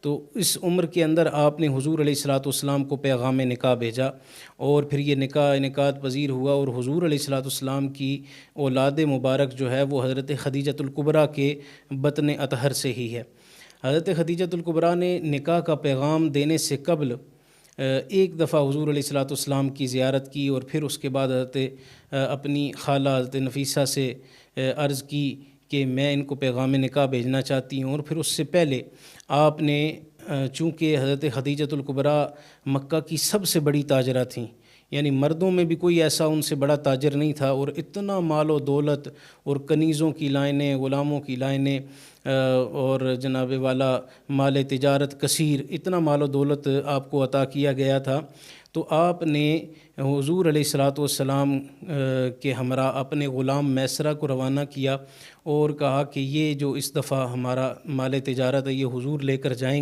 تو اس عمر کے اندر آپ نے حضور علیہ الصلاۃ والسلام کو پیغام نکاح بھیجا، اور پھر یہ نکاح انعقاد پذیر ہوا، اور حضور علیہ الصلاۃ والسلام کی اولاد مبارک جو ہے وہ حضرت خدیجۃ الکبریٰ کے بطن اطہر سے ہی ہے۔ حضرت خدیجۃ الکبریٰ نے نکاح کا پیغام دینے سے قبل ایک دفعہ حضور علیہ الصلاۃ والسلام کی زیارت کی، اور پھر اس کے بعد حضرت اپنی خالہ حضرت نفیسہ سے عرض کی کہ میں ان کو پیغام نکاح بھیجنا چاہتی ہوں۔ اور پھر اس سے پہلے آپ نے چونکہ حضرت خدیجۃ الکبریٰ مکہ کی سب سے بڑی تاجرہ تھیں، یعنی مردوں میں بھی کوئی ایسا ان سے بڑا تاجر نہیں تھا، اور اتنا مال و دولت اور کنیزوں کی لائنیں، غلاموں کی لائنیں، اور جناب والا مال تجارت کثیر، اتنا مال و دولت آپ کو عطا کیا گیا تھا۔ تو آپ نے حضور علیہ الصلاۃ والسلام کے ہمراہ اپنے غلام میسرہ کو روانہ کیا، اور کہا کہ یہ جو اس دفعہ ہمارا مال تجارت ہے یہ حضور لے کر جائیں